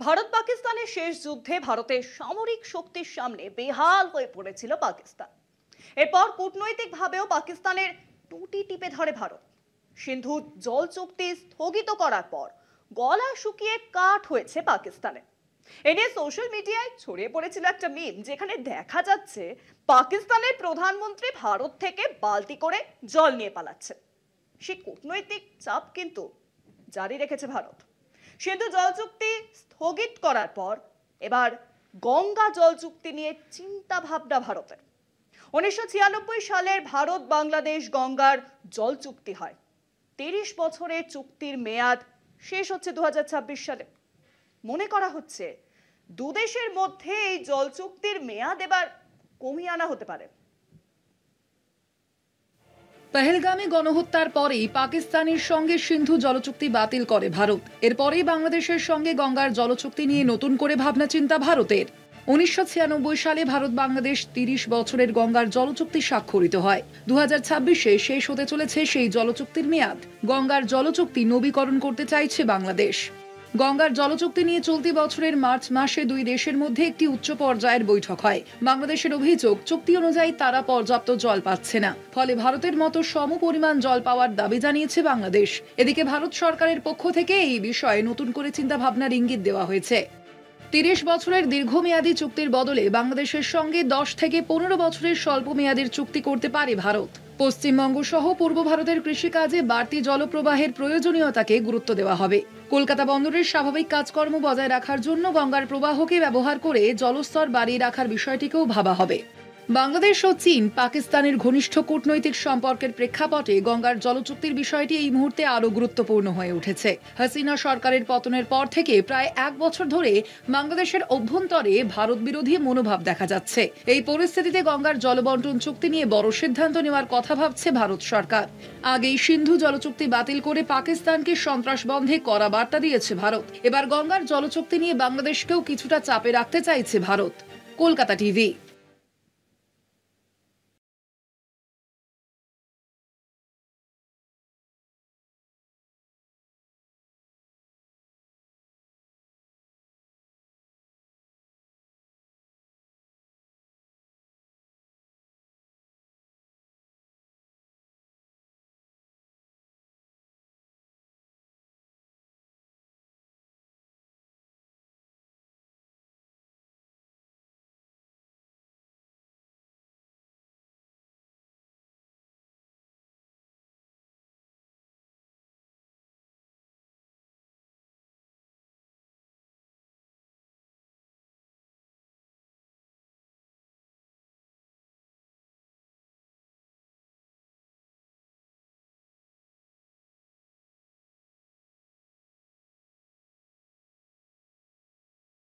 ভারত পাকিস্তানের শেষ যুদ্ধে ভারতের সামরিক শক্তির সামনে বেহাল হয়ে পড়েছিল পাকিস্তান। এরপর কূটনৈতিকভাবেও পাকিস্তানের টুটি টিপে ধরে ভারত। সিন্ধু জল চুক্তি স্থগিত করার পর গলা শুকিয়ে কাঠ হয়েছে পাকিস্তানে। এ নিয়ে সোশ্যাল মিডিয়ায় ছড়িয়ে পড়েছিল একটা মিম, যেখানে দেখা যাচ্ছে পাকিস্তানের প্রধানমন্ত্রী ভারত থেকে বালতি করে জল নিয়ে পালাচ্ছে। সেই কূটনৈতিক চাপ কিন্তু জারি রেখেছে ভারত। সিন্ধু জল চুক্তি স্থগিত করার পর এবার গঙ্গা জল চুক্তি নিয়ে চিন্তা ভাবনা ভারতের। 1996 সালের ভারত বাংলাদেশ গঙ্গার জল চুক্তি হয়। 30 বছরের চুক্তির মেয়াদ শেষ হচ্ছে 2026 সালে। মনে করা হচ্ছে দুদেশের মধ্যে এই জল চুক্তির মেয়াদ এবার কমিয়ে আনা হতে পারে। পহেলগামে গণহত্যার পরেই পাকিস্তানের সঙ্গে সিন্ধু জলচুক্তি বাতিল করে ভারত। এরপরেই বাংলাদেশের সঙ্গে গঙ্গার জলচুক্তি নিয়ে নতুন করে ভাবনা চিন্তা ভারতের। 1996 সালে ভারত বাংলাদেশ 30 বছরের গঙ্গার জলচুক্তি স্বাক্ষরিত হয়। 2026-এ শেষ হতে চলেছে সেই জলচুক্তির মেয়াদ। গঙ্গার জলচুক্তি নবীকরণ করতে চাইছে বাংলাদেশ। গঙ্গার জলচুক্তি নিয়ে চলতি বছরের মার্চ মাসে দুই দেশের মধ্যে একটি উচ্চ পর্যায়ের বৈঠক হয়। বাংলাদেশের অভিযোগ, চুক্তি অনুযায়ী তারা পর্যাপ্ত জল পাচ্ছে না, ফলে ভারতের মতো সমপরিমাণ জল পাওয়ার দাবি জানিয়েছে বাংলাদেশ। এদিকে ভারত সরকারের পক্ষ থেকে এই বিষয়ে নতুন করে চিন্তা ভাবনার ইঙ্গিত দেওয়া হয়েছে। 30 বছরের দীর্ঘমেয়াদী চুক্তির বদলে বাংলাদেশের সঙ্গে 10 থেকে 15 বছরের স্বল্প মেয়াদের চুক্তি করতে পারে ভারত। পশ্চিমবঙ্গ সহ পূর্ব ভারতের কৃষিকাজে বাড়তি জলপ্রবাহের প্রয়োজনীয়তাকে গুরুত্ব দেওয়া হবে। কলকাতা বন্দরের স্বাভাবিক কাজকর্ম বজায় রাখার জন্য গঙ্গার প্রবাহকে ব্যবহার করে জলস্তর বাড়িয়ে রাখার বিষয়টিকেও ভাবা হবে। বাংলাদেশ ও চীন পাকিস্তানের ঘনিষ্ঠ কূটনৈতিক সম্পর্কের প্রেক্ষাপটে গঙ্গার জলচুক্তির বিষয়টি এই মুহূর্তে আরও গুরুত্বপূর্ণ হয়ে উঠেছে। হাসিনা সরকারের পতনের পর থেকে প্রায় 1 বছর ধরে বাংলাদেশের অভ্যন্তরে ভারত বিরোধী মনোভাব দেখা যাচ্ছে। এই পরিস্থিতিতে গঙ্গার জলবন্টন চুক্তি নিয়ে বড় সিদ্ধান্ত নেওয়ার কথা ভাবছে ভারত সরকার। আগেই সিন্ধু জলচুক্তি বাতিল করে পাকিস্তানকে সন্ত্রাস বন্ধে কড়া বার্তা দিয়েছে ভারত। এবার গঙ্গার জলচুক্তি নিয়ে বাংলাদেশকেও কিছুটা চাপে রাখতে চাইছে ভারত। কলকাতা টিভি।